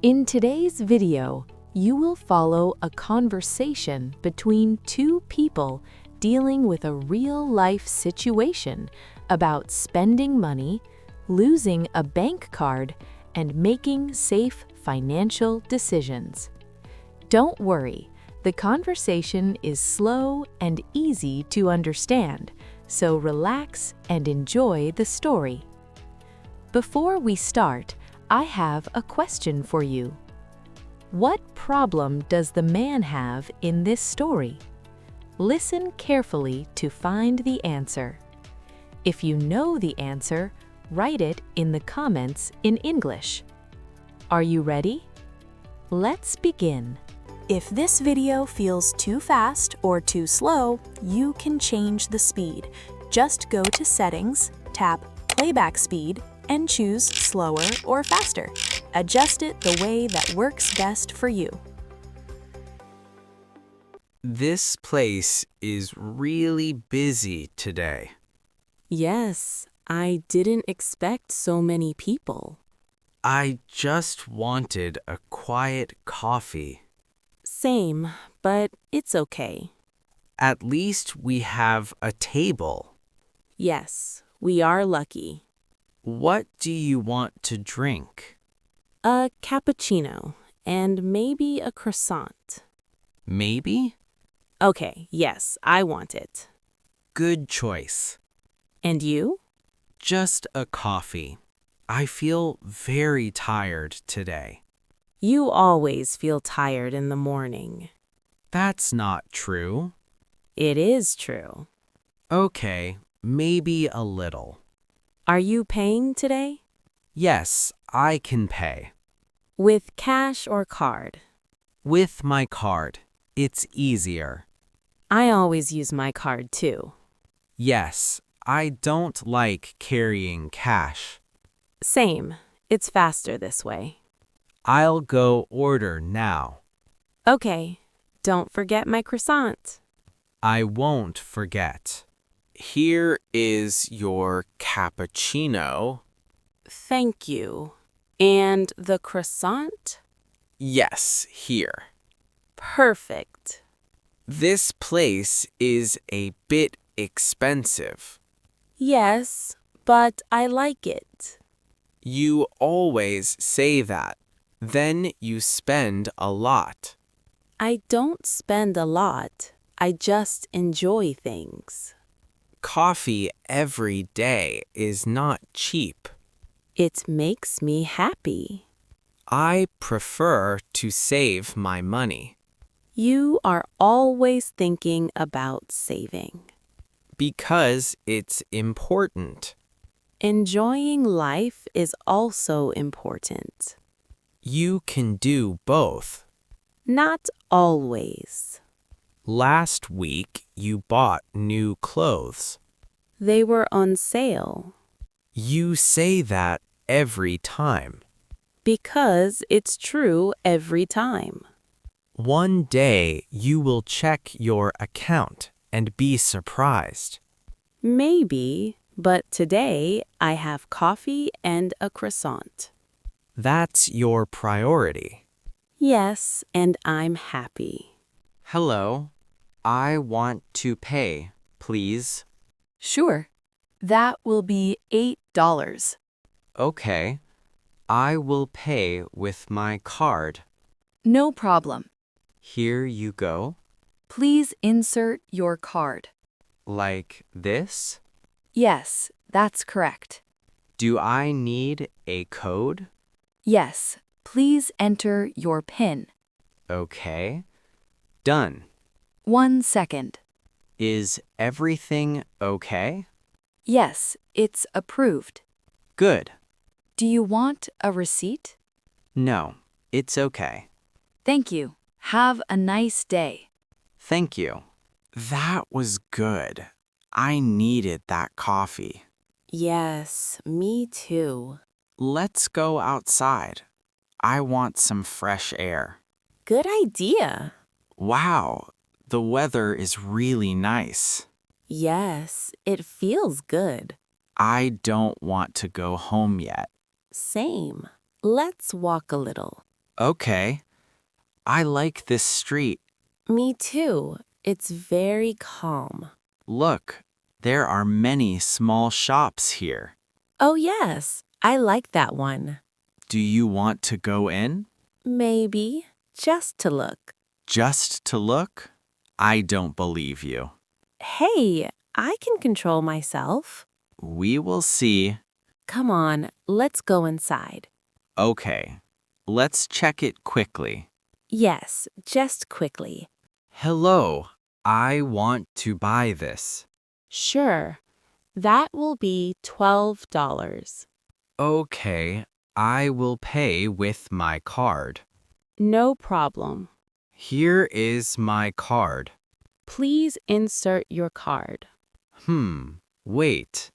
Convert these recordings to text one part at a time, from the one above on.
In today's video, you will follow a conversation between two people dealing with a real-life situation about spending money, losing a bank card, and making safe financial decisions. Don't worry, the conversation is slow and easy to understand, so relax and enjoy the story. Before we start, I have a question for you. What problem does the man have in this story? Listen carefully to find the answer. If you know the answer, write it in the comments in English. Are you ready? Let's begin. If this video feels too fast or too slow, you can change the speed. Just go to Settings, tap Playback Speed, and choose slower or faster. Adjust it the way that works best for you. This place is really busy today. Yes, I didn't expect so many people. I just wanted a quiet coffee. Same, but it's okay. At least we have a table. Yes, we are lucky. What do you want to drink? A cappuccino and maybe a croissant. Maybe? Okay, yes, I want it. Good choice. And you? Just a coffee. I feel very tired today. You always feel tired in the morning. That's not true. It is true. Okay, maybe a little. Are you paying today? Yes, I can pay. With cash or card? With my card. It's easier. I always use my card too. Yes, I don't like carrying cash. Same. It's faster this way. I'll go order now. Okay, don't forget my croissant. I won't forget. Here is your cappuccino. Thank you. And the croissant? Yes, here. Perfect. This place is a bit expensive. Yes, but I like it. You always say that. Then you spend a lot. I don't spend a lot. I just enjoy things. Coffee every day is not cheap. It makes me happy. I prefer to save my money. You are always thinking about saving. Because it's important. Enjoying life is also important. You can do both. Not always. Last week you bought new clothes. They were on sale. You say that every time. Because it's true every time. One day you will check your account and be surprised. Maybe, but today I have coffee and a croissant. That's your priority. Yes, and I'm happy. Hello, I want to pay, please. Sure. That will be $8. Okay, I will pay with my card. No problem. Here you go. Please insert your card. Like this? Yes, that's correct. Do I need a code? Yes, please enter your PIN. Okay. Done. 1 second. Is everything okay? Yes, it's approved. Good. Do you want a receipt? No, it's okay. Thank you. Have a nice day. Thank you. That was good. I needed that coffee. Yes, me too. Let's go outside. I want some fresh air. Good idea. Wow, the weather is really nice. Yes, it feels good. I don't want to go home yet. Same. Let's walk a little. Okay. I like this street. Me too. It's very calm. Look, there are many small shops here. Oh, yes. I like that one. Do you want to go in? Maybe. Just to look. Just to look? I don't believe you. Hey, I can control myself. We will see. Come on, let's go inside. Okay. Let's check it quickly. Yes, just quickly. Hello. I want to buy this. Sure. That will be $12. Okay. I will pay with my card. No problem. Here is my card. Please insert your card. Wait.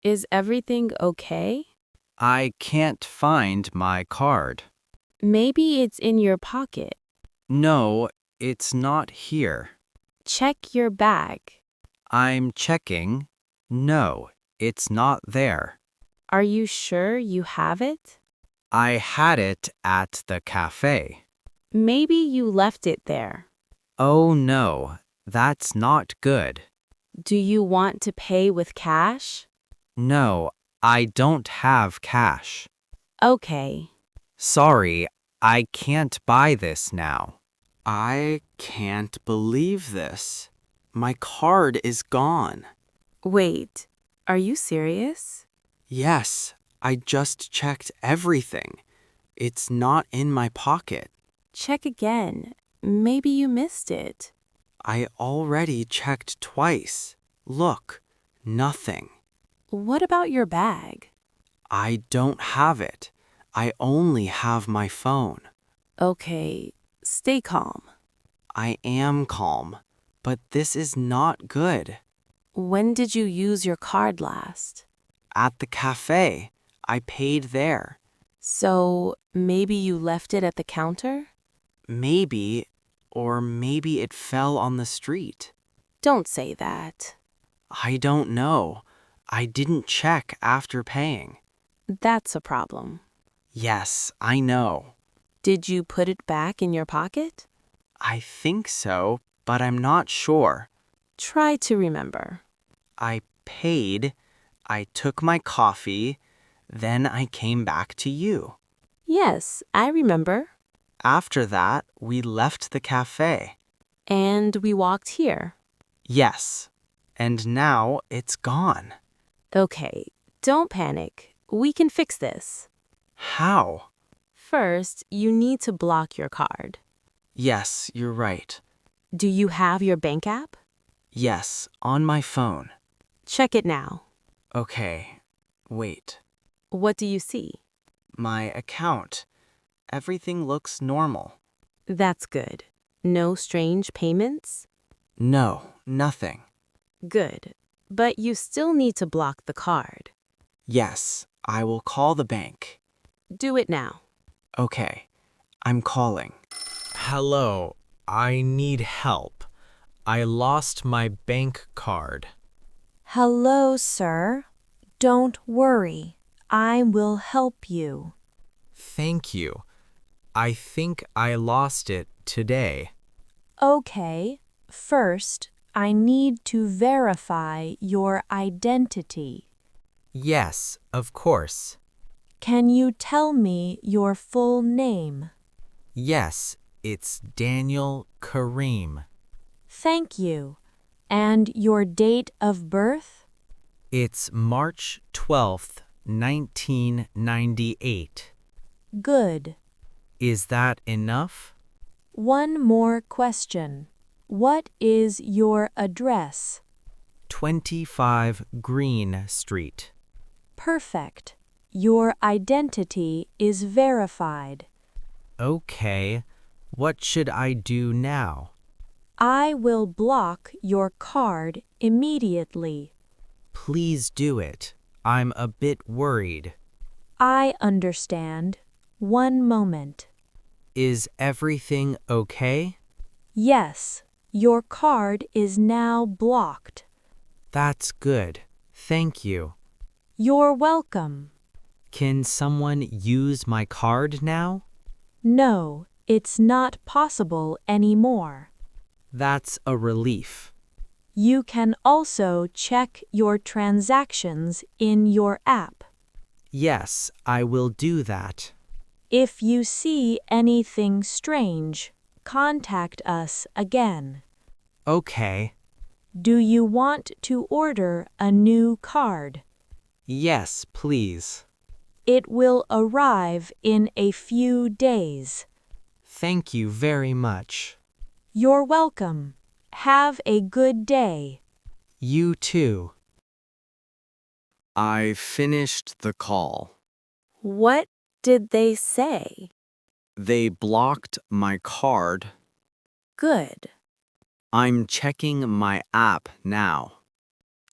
Is everything okay? I can't find my card. Maybe it's in your pocket. No, it's not here. Check your bag. I'm checking. No, it's not there. Are you sure you have it? I had it at the cafe. Maybe you left it there. Oh no, that's not good. Do you want to pay with cash? No, I don't have cash. Okay. Sorry, I can't buy this now. I can't believe this. My card is gone. Wait, are you serious? Yes, I just checked everything. It's not in my pocket. Check again. Maybe you missed it. I already checked twice. Look, nothing. What about your bag? I don't have it. I only have my phone. Okay, stay calm. I am calm, but this is not good. When did you use your card last? At the cafe, I paid there. So maybe you left it at the counter? Maybe, or maybe it fell on the street. Don't say that. I don't know. I didn't check after paying. That's a problem. Yes, I know. Did you put it back in your pocket? I think so, but I'm not sure. Try to remember. I paid, I took my coffee, then I came back to you. Yes, I remember. After that, we left the cafe. And we walked here. Yes, and now it's gone. Okay, don't panic. We can fix this. How? First, you need to block your card. Yes, you're right. Do you have your bank app? Yes, on my phone. Check it now. Okay, wait. What do you see? My account. Everything looks normal. That's good. No strange payments? No, nothing. Good. But you still need to block the card. Yes, I will call the bank. Do it now. Okay, I'm calling. Hello, I need help. I lost my bank card. Hello, sir. Don't worry. I will help you. Thank you. I think I lost it today. Okay. First, I need to verify your identity. Yes, of course. Can you tell me your full name? Yes, it's Daniel Kareem. Thank you. And your date of birth? It's March 12th, 1998. Good. Is that enough? One more question. What is your address? 25 Green Street. Perfect. Your identity is verified. Okay, what should I do now? I will block your card immediately. Please do it. I'm a bit worried. I understand. One moment. Is everything okay? Yes, your card is now blocked. That's good. Thank you. You're welcome. Can someone use my card now? No, it's not possible anymore. That's a relief. You can also check your transactions in your app. Yes, I will do that. If you see anything strange, contact us again. Okay. Do you want to order a new card? Yes, please. It will arrive in a few days. Thank you very much. You're welcome. Have a good day. You too. I finished the call. What did they say? They blocked my card. Good. I'm checking my app now.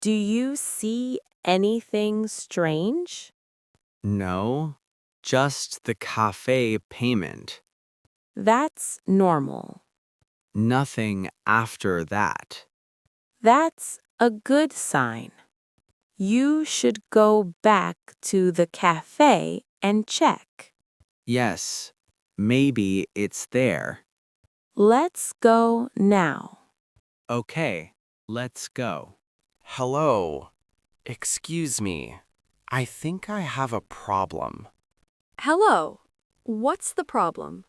Do you see anything strange? No, just the cafe payment. That's normal. Nothing after that. That's a good sign. You should go back to the cafe and check. Yes, maybe it's there. Let's go now. Okay, let's go. Hello. Excuse me. I think I have a problem. Hello. What's the problem?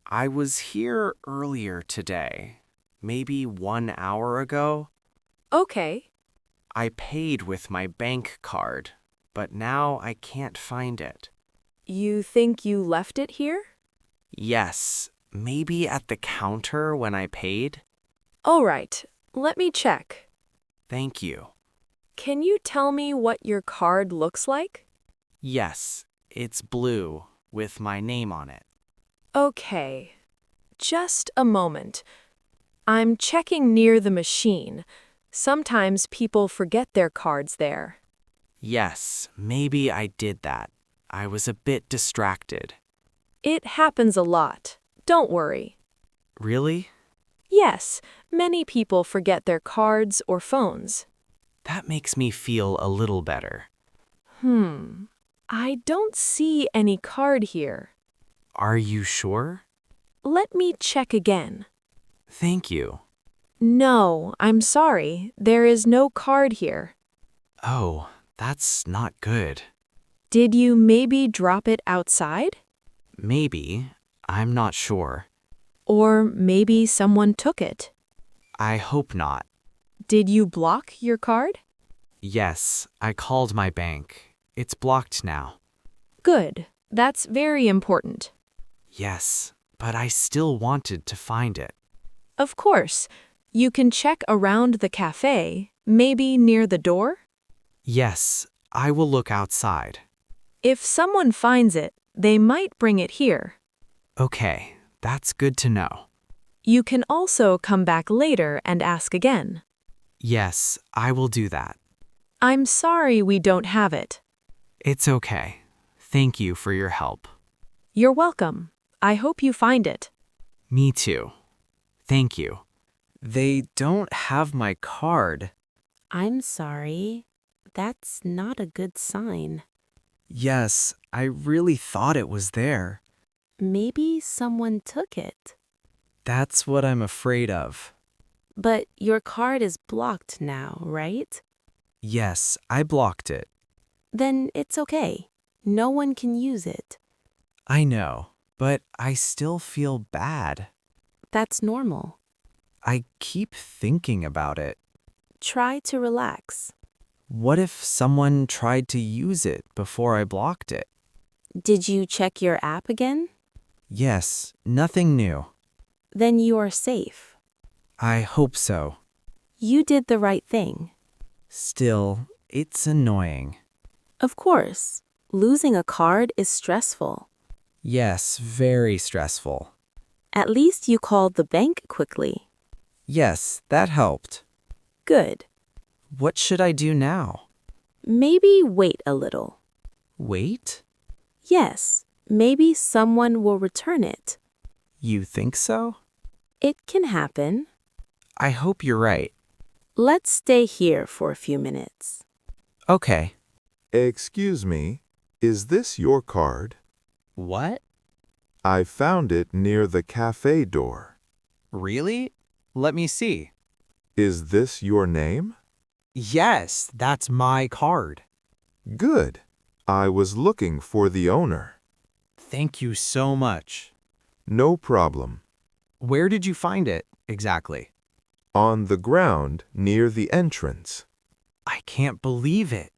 I was here earlier today, maybe 1 hour ago. Okay. I paid with my bank card, but now I can't find it. You think you left it here? Yes, maybe at the counter when I paid? All right. Let me check. Thank you. Can you tell me what your card looks like? Yes, it's blue with my name on it. Okay. Just a moment. I'm checking near the machine. Sometimes people forget their cards there. Yes, maybe I did that. I was a bit distracted. It happens a lot. Don't worry. Really? Yes, many people forget their cards or phones. That makes me feel a little better. I don't see any card here. Are you sure? Let me check again. Thank you. No, I'm sorry. There is no card here. Oh, that's not good. Did you maybe drop it outside? Maybe. I'm not sure. Or maybe someone took it. I hope not. Did you block your card? Yes, I called my bank. It's blocked now. Good. That's very important. Yes, but I still wanted to find it. Of course. You can check around the cafe, maybe near the door. Yes, I will look outside. If someone finds it, they might bring it here. Okay, that's good to know. You can also come back later and ask again. Yes, I will do that. I'm sorry we don't have it. It's okay. Thank you for your help. You're welcome. I hope you find it. Me too. Thank you. They don't have my card. I'm sorry. That's not a good sign. Yes, I really thought it was there. Maybe someone took it. That's what I'm afraid of. But your card is blocked now, right? Yes, I blocked it. Then it's okay. No one can use it. I know, but I still feel bad. That's normal. I keep thinking about it. Try to relax. What if someone tried to use it before I blocked it? Did you check your app again? Yes, nothing new. Then you are safe. I hope so. You did the right thing. Still, it's annoying. Of course, losing a card is stressful. Yes, very stressful. At least you called the bank quickly. Yes, that helped. Good. What should I do now? Maybe wait a little. Wait? Yes, maybe someone will return it. You think so? It can happen. I hope you're right. Let's stay here for a few minutes. Okay. Excuse me, is this your card? What? I found it near the cafe door. Really? Let me see. Is this your name? Yes, that's my card. Good. I was looking for the owner. Thank you so much. No problem. Where did you find it, exactly? On the ground near the entrance. I can't believe it.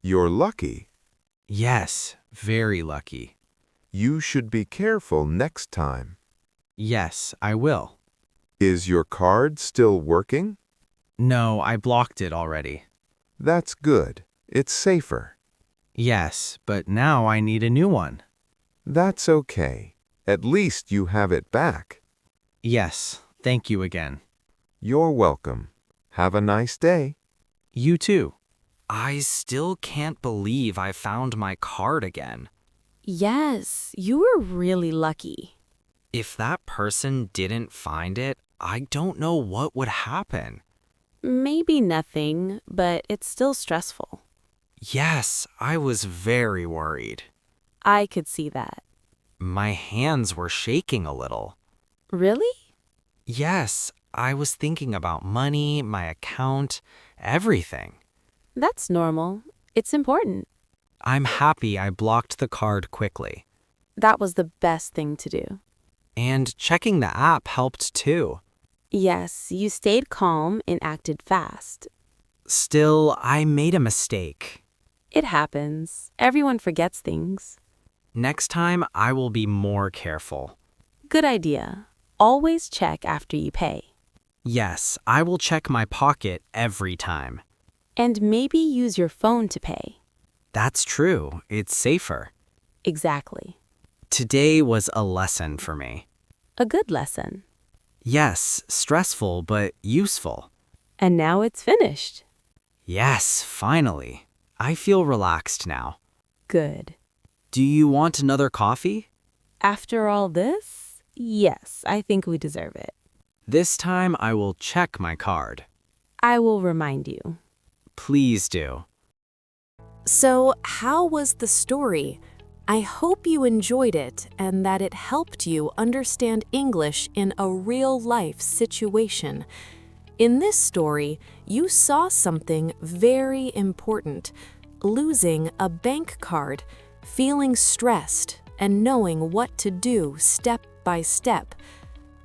You're lucky. Yes, very lucky. You should be careful next time. Yes, I will. Is your card still working? No, I blocked it already. That's good. It's safer. Yes, but now I need a new one. That's okay. At least you have it back. Yes, thank you again. You're welcome. Have a nice day. You too. I still can't believe I found my card again. Yes, you were really lucky. If that person didn't find it, I don't know what would happen. Maybe nothing, but it's still stressful. Yes, I was very worried. I could see that. My hands were shaking a little. Really? Yes, I was thinking about money, my account, everything. That's normal. It's important. I'm happy I blocked the card quickly. That was the best thing to do. And checking the app helped too. Yes, you stayed calm and acted fast. Still, I made a mistake. It happens. Everyone forgets things. Next time, I will be more careful. Good idea. Always check after you pay. Yes, I will check my pocket every time. And maybe use your phone to pay. That's true. It's safer. Exactly. Today was a lesson for me. A good lesson. Yes, stressful, but useful. And now it's finished. Yes, finally. I feel relaxed now. Good. Do you want another coffee? After all this, yes, I think we deserve it. This time I will check my card. I will remind you. Please do. So, how was the story? I hope you enjoyed it and that it helped you understand English in a real-life situation. In this story, you saw something very important: losing a bank card, feeling stressed, and knowing what to do step by step.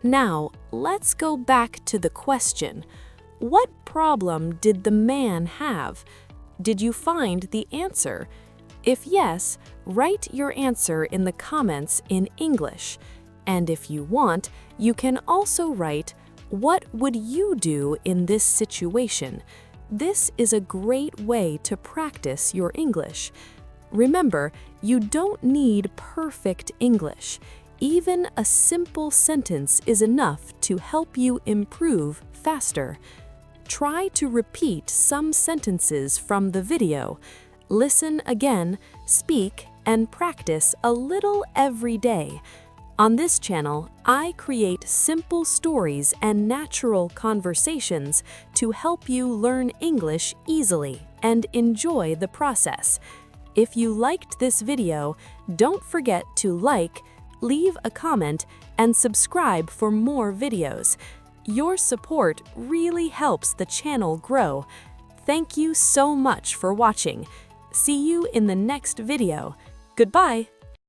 Now, let's go back to the question. What problem did the man have? Did you find the answer? If yes, write your answer in the comments in English. And if you want, you can also write, "What would you do in this situation?" This is a great way to practice your English. Remember, you don't need perfect English. Even a simple sentence is enough to help you improve faster. Try to repeat some sentences from the video. Listen again, speak, and practice a little every day. On this channel, I create simple stories and natural conversations to help you learn English easily and enjoy the process. If you liked this video, don't forget to like, leave a comment, and subscribe for more videos. Your support really helps the channel grow. Thank you so much for watching. See you in the next video. Goodbye.